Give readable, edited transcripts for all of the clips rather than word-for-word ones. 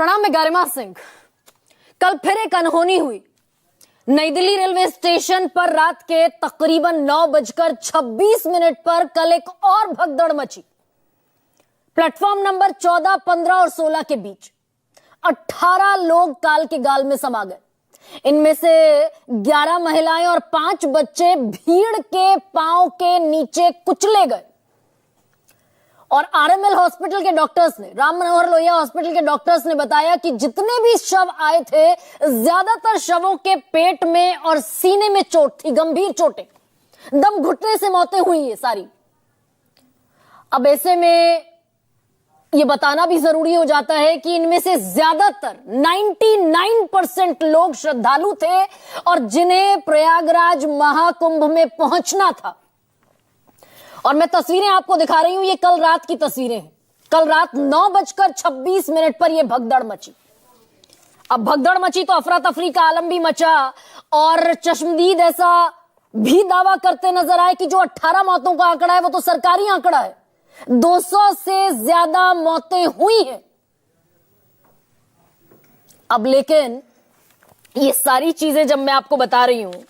प्रणाम, मैं गरिमा सिंह। कल फिर एक अनहोनी हुई। नई दिल्ली रेलवे स्टेशन पर रात के तकरीबन 9:26 पर कल एक और भगदड़ मची। प्लेटफॉर्म नंबर 14, 15 और 16 के बीच 18 लोग काल के गाल में समा गए। इनमें से 11 महिलाएं और 5 बच्चे भीड़ के पांव के नीचे कुचले गए। और आरएमएल हॉस्पिटल के डॉक्टर्स ने, राम मनोहर लोहिया हॉस्पिटल के डॉक्टर्स ने बताया कि जितने भी शव आए थे, ज्यादातर शवों के पेट में और सीने में चोट थी, गंभीर चोटें, दम घुटने से मौतें हुई ये सारी। अब ऐसे में ये बताना भी जरूरी हो जाता है कि इनमें से ज्यादातर 99% लोग श्रद्धालु थे और जिन्हें प्रयागराज महाकुंभ में पहुंचना था। और मैं तस्वीरें आपको दिखा रही हूं, ये कल रात की तस्वीरें हैं। कल रात 9:26 पर यह भगदड़ मची। अब भगदड़ मची तो अफरा तफरी का आलम भी मचा और चश्मदीद ऐसा भी दावा करते नजर आए कि जो 18 मौतों का आंकड़ा है वो तो सरकारी आंकड़ा है। 200 से ज्यादा मौतें हुई हैं। अब लेकिन ये सारी चीजें जब मैं आपको बता रही हूं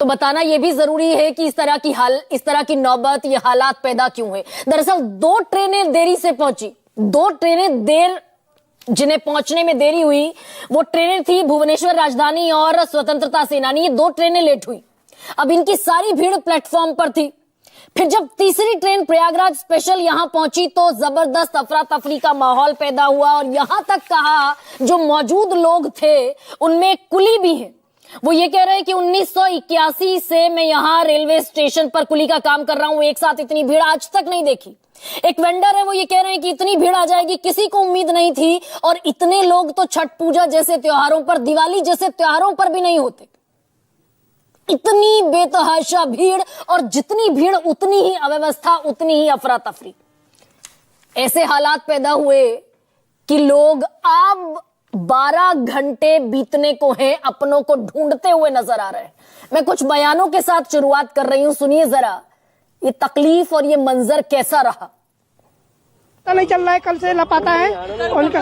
तो बताना यह भी जरूरी है कि इस तरह की नौबत, ये हालात पैदा क्यों हुए। दरअसल 2 ट्रेनें देरी से पहुंची। 2 ट्रेनें जिन्हें पहुंचने में देरी हुई वो ट्रेनें थी भुवनेश्वर राजधानी और स्वतंत्रता सेनानी। ये 2 ट्रेनें लेट हुई। अब इनकी सारी भीड़ प्लेटफॉर्म पर थी। फिर जब तीसरी ट्रेन प्रयागराज स्पेशल यहां पहुंची तो जबरदस्त अफरा तफरी का माहौल पैदा हुआ और यहां तक कहा जो मौजूद लोग थे उनमें एक कुली भी है। वो ये कह रहे हैं कि 1981 से मैं यहां रेलवे स्टेशन पर कुली का काम कर रहा हूं, एक साथ इतनी भीड़ आज तक नहीं देखी। एक वेंडर है, वो ये कह रहे हैं कि इतनी भीड़ आ जाएगी किसी को उम्मीद नहीं थी और इतने लोग तो छठ पूजा जैसे त्योहारों पर, दिवाली जैसे त्योहारों पर भी नहीं होते। इतनी बेतहाशा भीड़ और जितनी भीड़ उतनी ही अव्यवस्था, उतनी ही अफरा तफरी। ऐसे हालात पैदा हुए कि लोग अब 12 घंटे बीतने को हैं, अपनों को ढूंढते हुए नजर आ रहे हैं। मैं कुछ बयानों के साथ शुरुआत कर रही हूं, सुनिए जरा ये तकलीफ और ये मंजर कैसा रहा। पता नहीं चल रहा है, कल से लापता है उनका।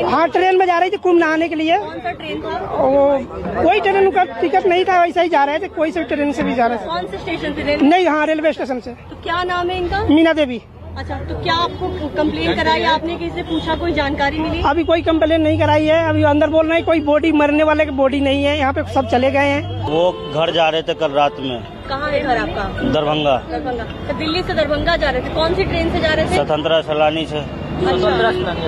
हाँ, ट्रेन में जा रही थी कुंभ नहाने के लिए। कौन सा ट्रेन था? वो कोई ट्रेन उनका टिकट नहीं था, वैसे ही जा रहे थे, कोई से ट्रेन से भी जा रहे थे। कौन से स्टेशन से? नहीं, हाँ रेलवे स्टेशन से। तो क्या नाम है इनका? मीना देवी। अच्छा, तो क्या आपको कंप्लेन कराई? आपने किसी से पूछा, कोई जानकारी मिली? अभी कोई कंप्लेन नहीं कराई है। अभी अंदर बोल रहे हैं कोई बॉडी, मरने वाले की बॉडी नहीं है, यहाँ पे सब चले गए हैं। वो घर जा रहे थे कल रात में। कहाँ है घर आपका? दरभंगा। दरभंगा। तो दिल्ली से दरभंगा जा रहे थे, कौन सी ट्रेन से जा रहे थे? स्वतंत्रता सेनानी से। अच्छा,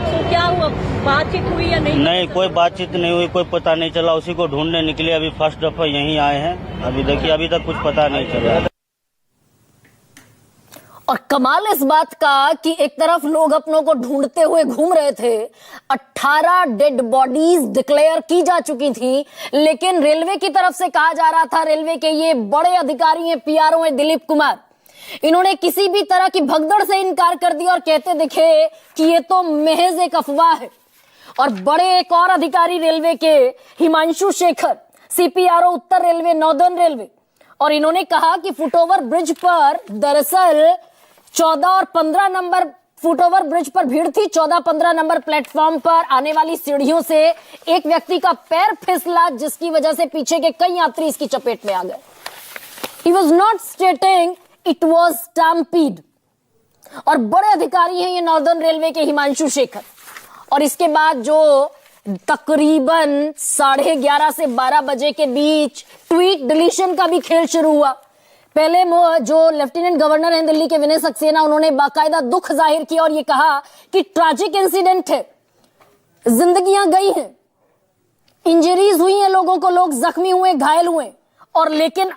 तो क्या हुआ, बातचीत हुई या नहीं? नहीं, कोई बातचीत नहीं हुई, कोई पता नहीं चला। उसी को ढूंढने निकले, अभी फर्स्ट दफा यहीं आए हैं। अभी देखिए, अभी तक कुछ पता नहीं चला। और कमाल इस बात का कि एक तरफ लोग अपनों को ढूंढते हुए घूम रहे थे, 18 डेड बॉडीज डिक्लेयर की जा चुकी थी, लेकिन रेलवे की तरफ से कहा जा रहा था, रेलवे के ये बड़े अधिकारी हैं, पीआरओ हैं दिलीप कुमार, इन्होंने किसी भी तरह की भगदड़ से इनकार कर दिया और कहते दिखे कि ये तो महज एक अफवाह है। और बड़े एक और अधिकारी रेलवे के, हिमांशु शेखर, सीपीआरओ उत्तर रेलवे, नॉर्दर्न रेलवे, और इन्होंने कहा कि फुटओवर ब्रिज पर दरअसल 14 और 15 नंबर फुटओवर ब्रिज पर भीड़ थी। 14-15 नंबर प्लेटफॉर्म पर आने वाली सीढ़ियों से एक व्यक्ति का पैर फिसला, जिसकी वजह से पीछे के कई यात्री इसकी चपेट में आ गए। He was not stating it was stampede। और बड़े अधिकारी हैं ये नॉर्दर्न रेलवे के हिमांशु शेखर। और इसके बाद जो तकरीबन 11:30 से 12 बजे के बीच ट्वीट डिलीशन का भी खेल शुरू हुआ। पहले जो लेफ्टिनेंट गवर्नर हैं दिल्ली के, विनय सक्सेना, उन्होंने बाकायदा दुख जाहिर किया और ये कहा कि ट्रैजिक इंसिडेंट है, जिंदगियां गई हैं, इंजरीज हुई हैं लोगों को, लोग जख्मी हुए, घायल हुए। और लेकिन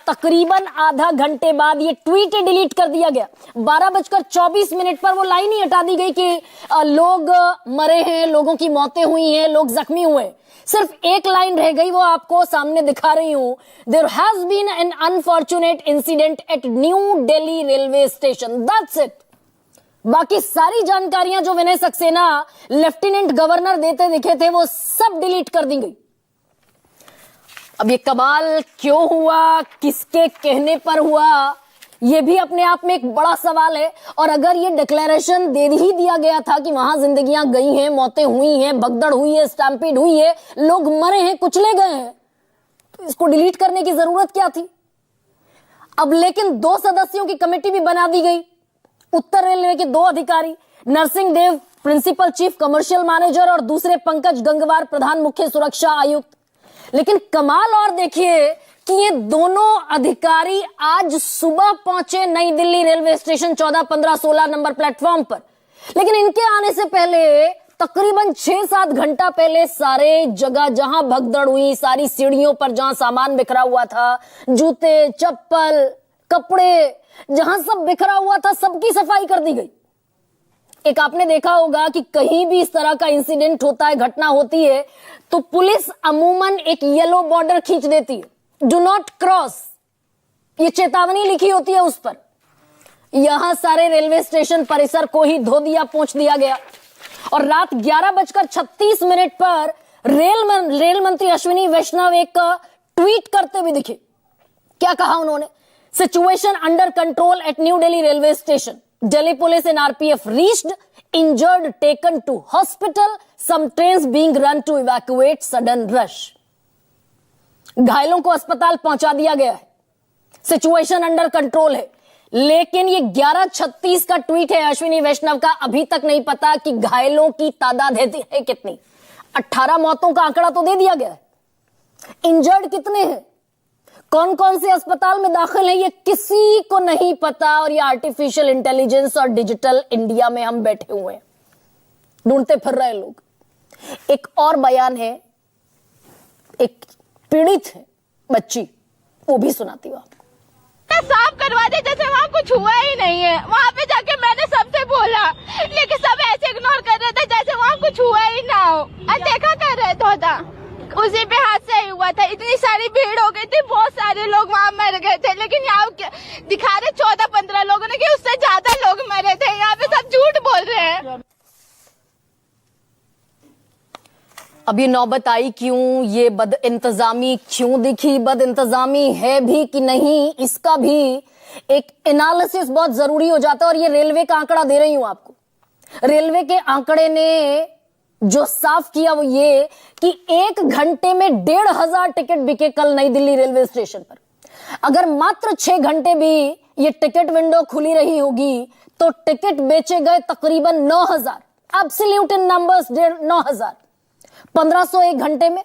तकरीबन आधा घंटे बाद ये ट्वीट डिलीट कर दिया गया। 12:24 पर वो लाइन ही हटा दी गई कि लोग मरे हैं, लोगों की मौतें हुई हैं, लोग जख्मी हुए। सिर्फ एक लाइन रह गई, वो आपको सामने दिखा रही हूं। There has been an unfortunate incident at New Delhi railway station, that's it. बाकी सारी जानकारियां जो विनय सक्सेना लेफ्टिनेंट गवर्नर देते दिखे थे वो सब डिलीट कर दी गई। अब ये कमाल क्यों हुआ, किसके कहने पर हुआ, ये भी अपने आप में एक बड़ा सवाल है। और अगर ये डिक्लेरेशन दे ही दिया गया था कि वहां जिंदगियां गई हैं, मौतें हुई हैं, भगदड़ हुई है, स्टैम्पीड हुई है, लोग मरे हैं, कुचले गए हैं, तो इसको डिलीट करने की जरूरत क्या थी? अब लेकिन 2 सदस्यों की कमेटी भी बना दी गई। उत्तर रेलवे के 2 अधिकारी, Narsingh Dev principal chief commercial manager और दूसरे पंकज गंगवार प्रधान मुख्य सुरक्षा आयुक्त। लेकिन कमाल और देखिए कि ये दोनों अधिकारी आज सुबह पहुंचे नई Delhi railway station 14, 15, 16 number platform पर। लेकिन इनके आने से पहले तकरीबन 6-7 घंटा पहले सारे जगह जहां भगदड़ हुई, सारी सीढ़ियों पर जहां सामान बिखरा हुआ था, जूते, चप्पल, कपड़े, जहां सब बिखरा हुआ था, सबकी सफाई कर दी गई। एक आपने देखा होगा कि कहीं भी इस तरह का इंसिडेंट होता है, घटना होती है, तो पुलिस अमूमन एक येलो बॉर्डर खींच देती है, डू नॉट क्रॉस, ये चेतावनी लिखी होती है उस पर। यहां सारे रेलवे स्टेशन परिसर को ही धो दिया, पोंछ दिया गया। और रात 11:36 पर रेल मंत्री अश्विनी वैष्णव एक ट्वीट करते हुए दिखे। क्या कहा उन्होंने? Situation under control at New Delhi railway station, Delhi police and RPF reached, injured taken to hospital, some trains being run to evacuate, sudden rush. घायलों को अस्पताल पहुंचा दिया गया है, सिचुएशन अंडर कंट्रोल है। लेकिन ये 11:36 का ट्वीट है अश्विनी वैष्णव का, अभी तक नहीं पता कि घायलों की तादाद है कितनी। 18 मौतों का आंकड़ा तो दे दिया गया है, इंजर्ड कितने हैं, कौन कौन से अस्पताल में दाखिल है, ये किसी को नहीं पता। और ये आर्टिफिशियल इंटेलिजेंस और डिजिटल इंडिया में हम बैठे हुए हैं, ढूंढते फिर रहे लोग। एक और बयान है, एक पीड़ित है बच्ची, वो भी सुनाती हूं आपको। साफ करवा दे जैसे वहाँ कुछ हुआ ही नहीं है। वहाँ पे जाके मैंने सबसे बोला, लेकिन सब ऐसे इग्नोर कर रहे थे जैसे वहाँ कुछ हुआ ही ना हो। अनदेखा कर रहे थे, उसी पे हादसा ही हुआ था। इतनी सारी भीड़ हो गई थी, बहुत सारे लोग वहाँ मर गए थे। लेकिन यहाँ दिखा रहे 14-15 लोगों ने कि उससे ज्यादा लोग मरे थे। यहाँ पे सब झूठ बोल रहे हैं। अब ये नौबत आई क्यों, ये बद इंतजामी क्यों दिखी, बद इंतजामी है भी कि नहीं, इसका भी एक एनालिसिस बहुत जरूरी हो जाता है। और ये रेलवे का आंकड़ा दे रही हूं आपको। रेलवे के आंकड़े ने जो साफ किया वो ये कि 1 घंटे में 1,500 टिकट बिके कल नई दिल्ली रेलवे स्टेशन पर। अगर मात्र 6 घंटे भी ये टिकट विंडो खुली रही होगी तो टिकट बेचे गए तकरीबन 9,000, एब्सोल्यूट इन नंबर्स 9,000। 1500 1 घंटे में,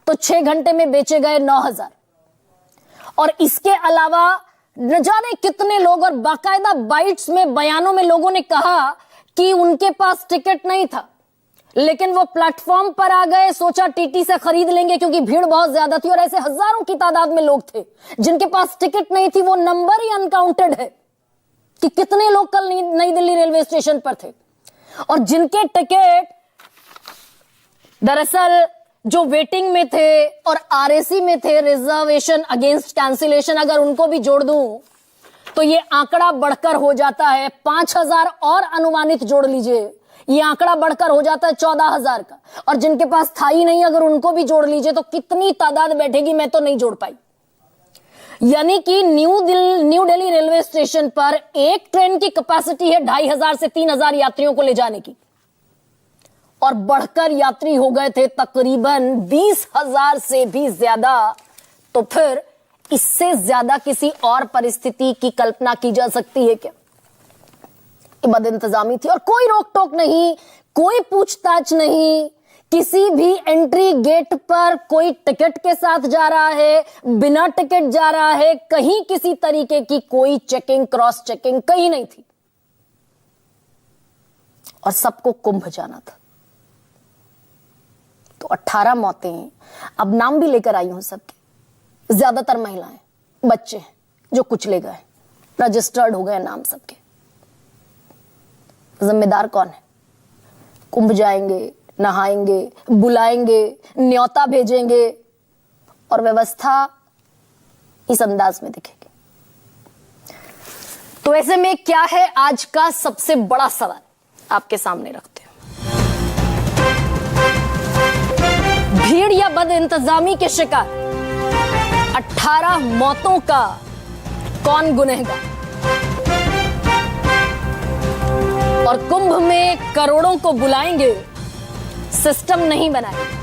तो 6 घंटे में बेचे गए 9,000। और इसके अलावा न जाने कितने लोग, और बाकायदा बाइट्स में, बयानों में लोगों ने कहा कि उनके पास टिकट नहीं था, लेकिन वो प्लेटफॉर्म पर आ गए, सोचा टीटी से खरीद लेंगे क्योंकि भीड़ बहुत ज्यादा थी। और ऐसे हजारों की तादाद में लोग थे जिनके पास टिकट नहीं थी। वो नंबर ही अनकाउंटेड है कि कितने लोग कल नई दिल्ली रेलवे स्टेशन पर थे। और जिनके टिकट दरअसल जो वेटिंग में थे और आरएसी में थे, रिजर्वेशन अगेंस्ट कैंसिलेशन, अगर उनको भी जोड़ दूं तो ये आंकड़ा बढ़कर हो जाता है 5,000, और अनुमानित जोड़ लीजिए, ये आंकड़ा बढ़कर हो जाता है 14,000 का। और जिनके पास था ही नहीं, अगर उनको भी जोड़ लीजिए तो कितनी तादाद बैठेगी, मैं तो नहीं जोड़ पाई। यानी कि न्यू दिल्ली रेलवे स्टेशन पर एक ट्रेन की कैपेसिटी है 2,500 से 3,000 यात्रियों को ले जाने की, और बढ़कर यात्री हो गए थे तकरीबन 20,000 से भी ज्यादा। तो फिर इससे ज्यादा किसी और परिस्थिति की कल्पना की जा सकती है क्या? बद इंतजामी थी, और कोई रोक टोक नहीं, कोई पूछताछ नहीं। किसी भी एंट्री गेट पर कोई टिकट के साथ जा रहा है, बिना टिकट जा रहा है, कहीं किसी तरीके की कोई चेकिंग, क्रॉस चेकिंग कहीं नहीं थी। और सबको कुंभ जाना था। तो 18 मौतें हैं। अब नाम भी लेकर आई हूं सबके, ज्यादातर महिलाएं, बच्चे हैं जो कुचले गए, रजिस्टर्ड हो गए नाम सबके। जिम्मेदार कौन है? कुंभ जाएंगे, नहाएंगे, बुलाएंगे, न्योता भेजेंगे, और व्यवस्था इस अंदाज में दिखेगी। तो ऐसे में क्या है आज का सबसे बड़ा सवाल, आपके सामने रखते हैं। भीड़ या बद इंतजामी के शिकार 18 मौतों का कौन गुनहगार? और कुंभ में करोड़ों को बुलाएंगे, सिस्टम नहीं बनाएंगे।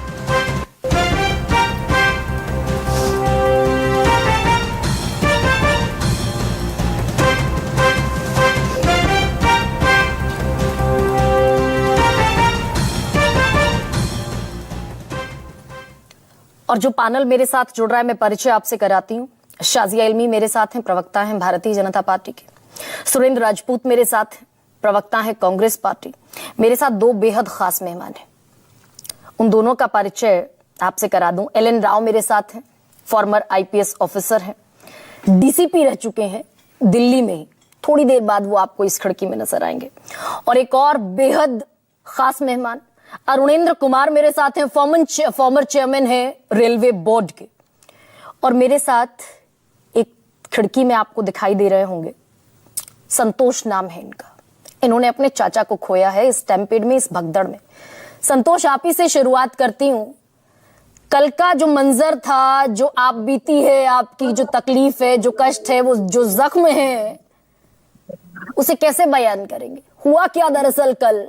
और जो पैनल मेरे साथ जुड़ रहा है, मैं परिचय आपसे कराती हूं। शाजिया इल्मी मेरे साथ हैं, प्रवक्ता हैं भारतीय जनता पार्टी के। सुरेंद्र राजपूत मेरे साथ हैं, प्रवक्ता हैं कांग्रेस पार्टी। मेरे साथ दो बेहद खास मेहमान हैं, उन दोनों का परिचय आपसे करा दूं। एल.एन. राव मेरे साथ हैं, फॉर्मर आईपीएस ऑफिसर हैं, डीसीपी रह चुके हैं दिल्ली में ही। थोड़ी देर बाद वो आपको इस खिड़की में नजर आएंगे। और एक और बेहद खास मेहमान अरुणेंद्र कुमार मेरे साथ हैं, फॉर्मर चेयरमैन हैं रेलवे बोर्ड के। और मेरे साथ एक खिड़की में आपको दिखाई दे रहे होंगे, संतोष नाम है इनका। इन्होंने अपने चाचा को खोया है इस स्टैम्पेड में, इस भगदड़ में। संतोष, आप ही से शुरुआत करती हूं। कल का जो मंजर था, जो आप बीती है, आपकी जो तकलीफ है, जो कष्ट है, वो जो जख्म है, उसे कैसे बयान करेंगे? हुआ क्या दरअसल कल